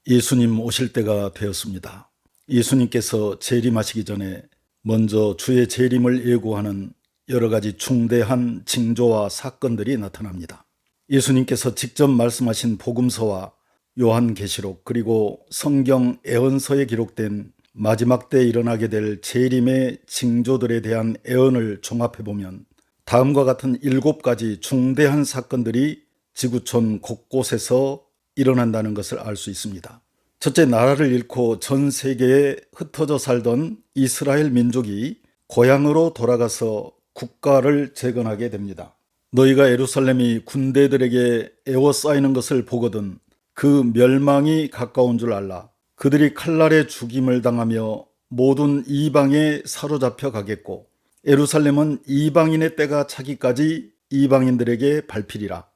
예수님 오실 때가 되었습니다. 예수님께서 재림하시기 전에 먼저 주의 재림을 예고하는 여러 가지 중대한 징조와 사건들이 나타납니다. 예수님께서 직접 말씀하신 복음서와 요한계시록 그리고 성경 애언서에 기록된 마지막 때 일어나게 될 재림의 징조들에 대한 애언을 종합해보면 다음과 같은 7가지 중대한 사건들이 지구촌 곳곳에서 일어난다는 것을 알 수 있습니다. 첫째, 나라를 잃고 전 세계에 흩어져 살던 이스라엘 민족이 고향으로 돌아가서 국가를 재건하게 됩니다. 너희가 예루살렘이 군대들에게 에워싸이는 것을 보거든 그 멸망이 가까운 줄 알라. 그들이 칼날에 죽임을 당하며 모든 이방에 사로잡혀 가겠고 예루살렘은 이방인의 때가 차기까지 이방인들에게 밟히리라.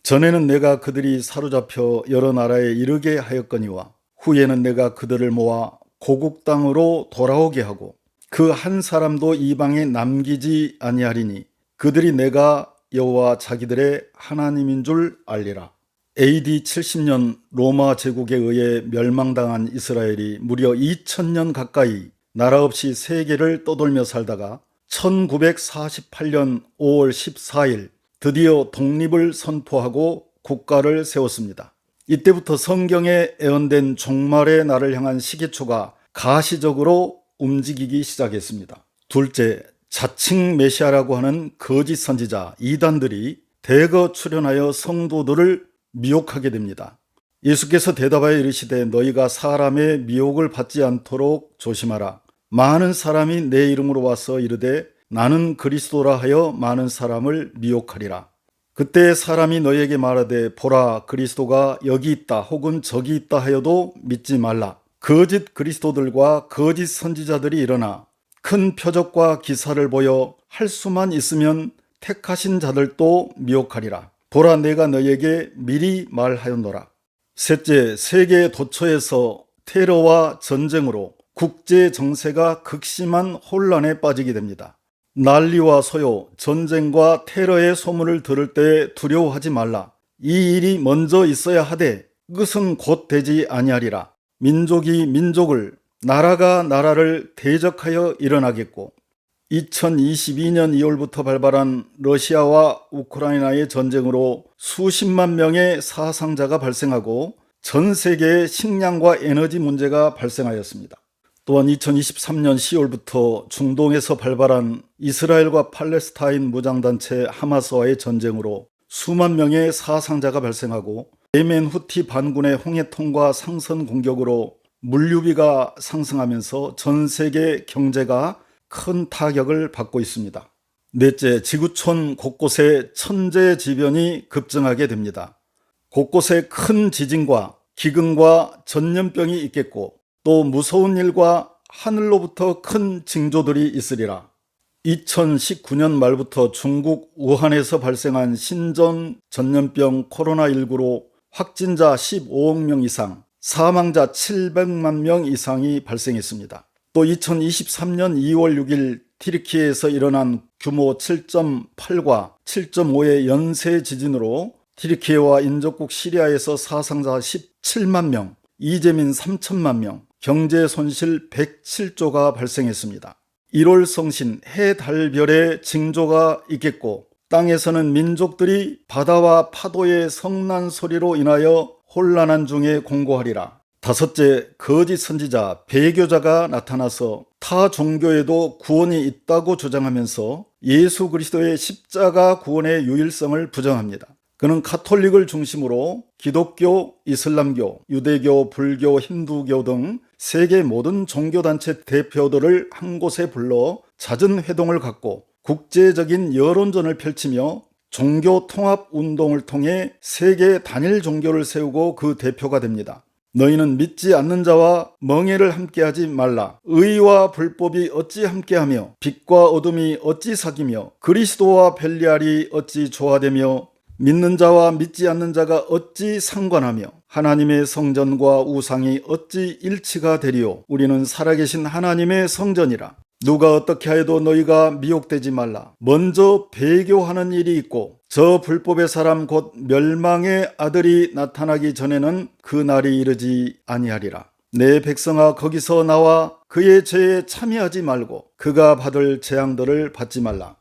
전에는 내가 그들이 사로잡혀 여러 나라에 이르게 하였거니와 후에는 내가 그들을 모아 고국 땅으로 돌아오게 하고 그 한 사람도 이방에 남기지 아니하리니 그들이 내가 여호와 자기들의 하나님인 줄 알리라. AD 70년 로마 제국에 의해 멸망당한 이스라엘이 무려 2000년 가까이 나라 없이 세계를 떠돌며 살다가 1948년 5월 14일 드디어 독립을 선포하고 국가를 세웠습니다. 이때부터 성경에 예언된 종말의 날을 향한 시계초가 가시적으로 움직이기 시작했습니다. 둘째, 자칭 메시아라고 하는 거짓 선지자 이단들이 대거 출현하여 성도들을 미혹하게 됩니다. 예수께서 대답하여 이르시되 너희가 사람의 미혹을 받지 않도록 조심하라. 많은 사람이 내 이름으로 와서 이르되 나는 그리스도라 하여 많은 사람을 미혹하리라. 그때 사람이 너희에게 말하되 보라 그리스도가 여기 있다 혹은 저기 있다 하여도 믿지 말라. 거짓 그리스도들과 거짓 선지자들이 일어나 큰 표적과 기사를 보여 할 수만 있으면 택하신 자들도 미혹하리라. 보라 내가 너희에게 미리 말하였노라. 셋째, 세계 도처에서 테러와 전쟁으로 국제 정세가 극심한 혼란에 빠지게 됩니다. 난리와 소요, 전쟁과 테러의 소문을 들을 때 두려워하지 말라. 이 일이 먼저 있어야 하되 끝은 곧 되지 아니하리라. 민족이 민족을, 나라가 나라를 대적하여 일어나겠고 2022년 2월부터 발발한 러시아와 우크라이나의 전쟁으로 수십만 명의 사상자가 발생하고 전 세계에 식량과 에너지 문제가 발생하였습니다. 또한 2023년 10월부터 중동에서 발발한 이스라엘과 팔레스타인 무장단체 하마스와의 전쟁으로 수만 명의 사상자가 발생하고 예멘 후티 반군의 홍해통과 상선 공격으로 물류비가 상승하면서 전 세계 경제가 큰 타격을 받고 있습니다. 넷째, 지구촌 곳곳에 천재지변이 급증하게 됩니다. 곳곳에 큰 지진과 기근과 전염병이 있겠고 또 무서운 일과 하늘로부터 큰 징조들이 있으리라. 2019년 말부터 중국 우한에서 발생한 신종 전염병 코로나19로 확진자 15억 명 이상, 사망자 700만 명 이상이 발생했습니다. 또 2023년 2월 6일 티르키에서 일어난 규모 7.8과 7.5의 연쇄 지진으로 티르키와 인접국 시리아에서 사상자 17만 명, 이재민 3천만 명, 경제 손실 107조가 발생했습니다. 1월 성신 해달별의 징조가 있겠고 땅에서는 민족들이 바다와 파도의 성난 소리로 인하여 혼란한 중에 공고하리라. 다섯째, 거짓 선지자 배교자가 나타나서 타 종교에도 구원이 있다고 주장하면서 예수 그리스도의 십자가 구원의 유일성을 부정합니다. 그는 가톨릭을 중심으로 기독교, 이슬람교, 유대교, 불교, 힌두교 등 세계 모든 종교단체 대표들을 한 곳에 불러 잦은 회동을 갖고 국제적인 여론전을 펼치며 종교 통합 운동을 통해 세계 단일 종교를 세우고 그 대표가 됩니다. 너희는 믿지 않는 자와 멍에를 함께하지 말라. 의와 불법이 어찌 함께하며 빛과 어둠이 어찌 사귀며 그리스도와 벨리알이 어찌 조화되며 믿는 자와 믿지 않는 자가 어찌 상관하며 하나님의 성전과 우상이 어찌 일치가 되리요. 우리는 살아계신 하나님의 성전이라. 누가 어떻게 하여도 너희가 미혹되지 말라. 먼저 배교하는 일이 있고 저 불법의 사람 곧 멸망의 아들이 나타나기 전에는 그 날이 이르지 아니하리라. 내 백성아 거기서 나와 그의 죄에 참여하지 말고 그가 받을 재앙들을 받지 말라.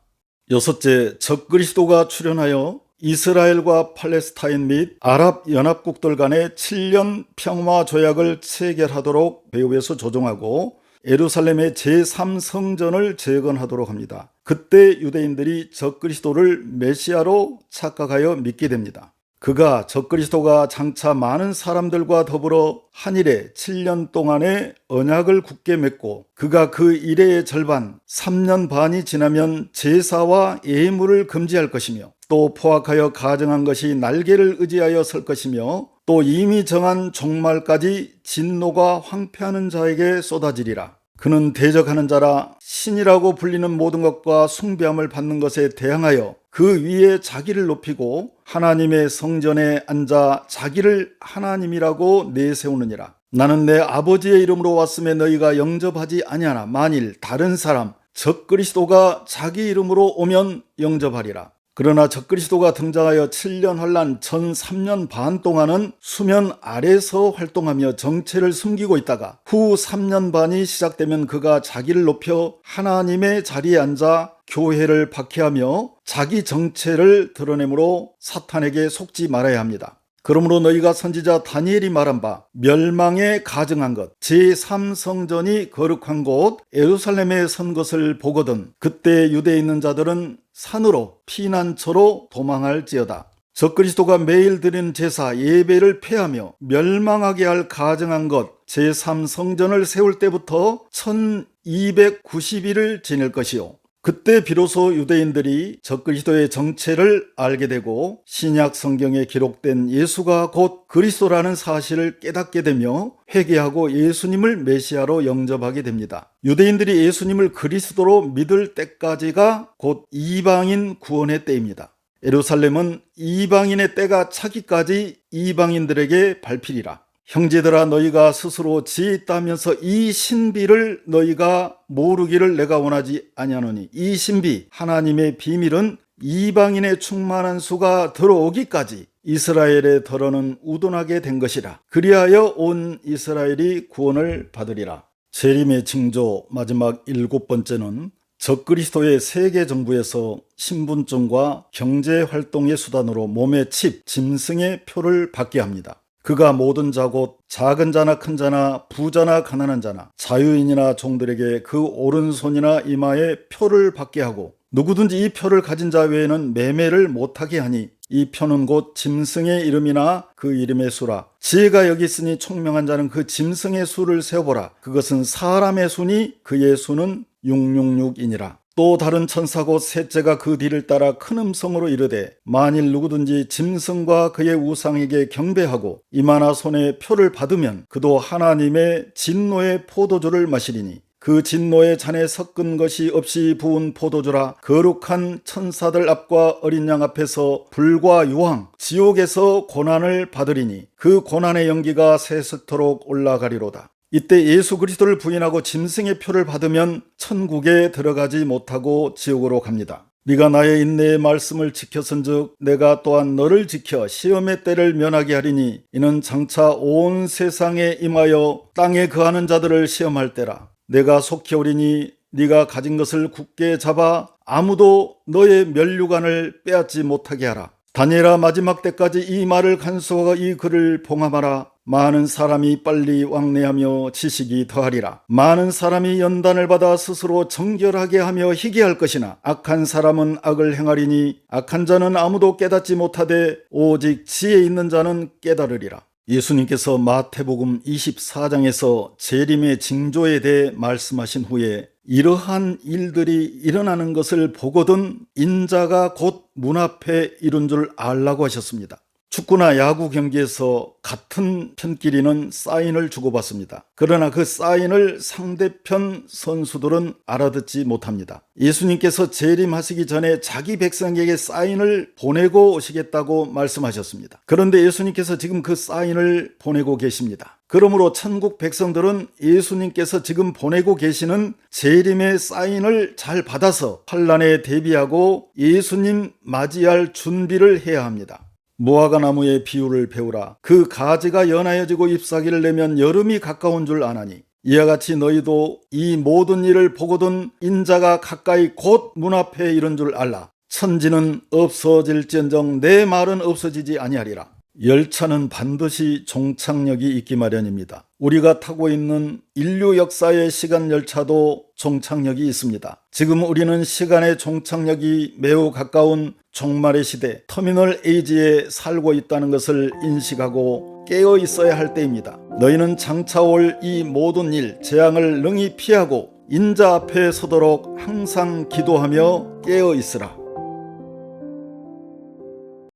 여섯째, 적그리스도가 출현하여 이스라엘과 팔레스타인 및 아랍 연합국들 간의 7년 평화 조약을 체결하도록 배후에서 조종하고 예루살렘의 제3성전을 재건하도록 합니다. 그때 유대인들이 적그리스도를 메시아로 착각하여 믿게 됩니다. 그가 적그리스도가 장차 많은 사람들과 더불어 한 일에 7년 동안의 언약을 굳게 맺고 그가 그 일의 절반 3년 반이 지나면 제사와 예물을 금지할 것이며 또 포악하여 가정한 것이 날개를 의지하여 설 것이며 또 이미 정한 종말까지 진노가 황폐하는 자에게 쏟아지리라. 그는 대적하는 자라 신이라고 불리는 모든 것과 숭배함을 받는 것에 대항하여 그 위에 자기를 높이고 하나님의 성전에 앉아 자기를 하나님이라고 내세우느니라. 나는 내 아버지의 이름으로 왔음에 너희가 영접하지 아니하나 만일 다른 사람 적그리스도가 자기 이름으로 오면 영접하리라. 그러나 적그리스도가 등장하여 7년 환란 전 3년 반 동안은 수면 아래서 활동하며 정체를 숨기고 있다가 후 3년 반이 시작되면 그가 자기를 높여 하나님의 자리에 앉아 교회를 박해하며 자기 정체를 드러내므로 사탄에게 속지 말아야 합니다. 그러므로 너희가 선지자 다니엘이 말한 바 멸망에 가증한 것 제3성전이 거룩한 곳 예루살렘에 선 것을 보거든 그때 유대에 있는 자들은 산으로 피난처로 도망할지어다. 적그리스도가 매일 드리는 제사 예배를 폐하며 멸망하게 할 가증한 것 제3성전을 세울 때부터 1290일을 지낼 것이요 그때 비로소 유대인들이 적그리스도의 정체를 알게 되고 신약 성경에 기록된 예수가 곧 그리스도라는 사실을 깨닫게 되며 회개하고 예수님을 메시아로 영접하게 됩니다. 유대인들이 예수님을 그리스도로 믿을 때까지가 곧 이방인 구원의 때입니다. 예루살렘은 이방인의 때가 차기까지 이방인들에게 밟히리라. 형제들아 너희가 스스로 지혜 있다 하면서 이 신비를 너희가 모르기를 내가 원하지 아니하노니 이 신비 하나님의 비밀은 이방인의 충만한 수가 들어오기까지 이스라엘의 덜어는 우둔하게 된 것이라. 그리하여 온 이스라엘이 구원을 받으리라. 재림의 징조 마지막 7번째는 적그리스도의 세계 정부에서 신분증과 경제활동의 수단으로 몸의 칩, 짐승의 표를 받게 합니다. 그가 모든 자 곧 작은 자나 큰 자나 부자나 가난한 자나 자유인이나 종들에게 그 오른손이나 이마에 표를 받게 하고 누구든지 이 표를 가진 자 외에는 매매를 못하게 하니 이 표는 곧 짐승의 이름이나 그 이름의 수라. 지혜가 여기 있으니 총명한 자는 그 짐승의 수를 세어보라. 그것은 사람의 수니 그의 수는 666이니라. 또 다른 천사 곧 셋째가 그 뒤를 따라 큰 음성으로 이르되 만일 누구든지 짐승과 그의 우상에게 경배하고 이마나 손에 표를 받으면 그도 하나님의 진노의 포도주를 마시리니 그 진노의 잔에 섞은 것이 없이 부은 포도주라. 거룩한 천사들 앞과 어린 양 앞에서 불과 유황 지옥에서 고난을 받으리니 그 고난의 연기가 세세토록 올라가리로다. 이때 예수 그리스도를 부인하고 짐승의 표를 받으면 천국에 들어가지 못하고 지옥으로 갑니다. 네가 나의 인내의 말씀을 지켰은즉 내가 또한 너를 지켜 시험의 때를 면하게 하리니 이는 장차 온 세상에 임하여 땅에 거하는 자들을 시험할 때라. 내가 속히 오리니 네가 가진 것을 굳게 잡아 아무도 너의 면류관을 빼앗지 못하게 하라. 다니엘아 마지막 때까지 이 말을 간수하고 이 글을 봉함하라. 많은 사람이 빨리 왕래하며 지식이 더하리라. 많은 사람이 연단을 받아 스스로 정결하게 하며 희귀할 것이나 악한 사람은 악을 행하리니 악한 자는 아무도 깨닫지 못하되 오직 지혜 있는 자는 깨달으리라. 예수님께서 마태복음 24장에서 재림의 징조에 대해 말씀하신 후에 이러한 일들이 일어나는 것을 보거든 인자가 곧 문 앞에 이른 줄 알라고 하셨습니다. 축구나 야구 경기에서 같은 편끼리는 사인을 주고받습니다. 그러나 그 사인을 상대편 선수들은 알아듣지 못합니다. 예수님께서 재림하시기 전에 자기 백성에게 사인을 보내고 오시겠다고 말씀하셨습니다. 그런데 예수님께서 지금 그 사인을 보내고 계십니다. 그러므로 천국 백성들은 예수님께서 지금 보내고 계시는 재림의 사인을 잘 받아서 환난에 대비하고 예수님 맞이할 준비를 해야 합니다. 무화과 나무의 비유를 배우라. 그 가지가 연하여지고 잎사귀를 내면 여름이 가까운 줄 아나니 이와 같이 너희도 이 모든 일을 보거든 인자가 가까이 곧 문 앞에 이른 줄 알라. 천지는 없어질지언정 내 말은 없어지지 아니하리라. 열차는 반드시 종착역이 있기 마련입니다. 우리가 타고 있는 인류 역사의 시간 열차도 종착역이 있습니다. 지금 우리는 시간의 종착역이 매우 가까운 종말의 시대 터미널 에이지에 살고 있다는 것을 인식하고 깨어 있어야 할 때입니다. 너희는 장차 올 이 모든 일, 재앙을 능히 피하고 인자 앞에 서도록 항상 기도하며 깨어 있으라.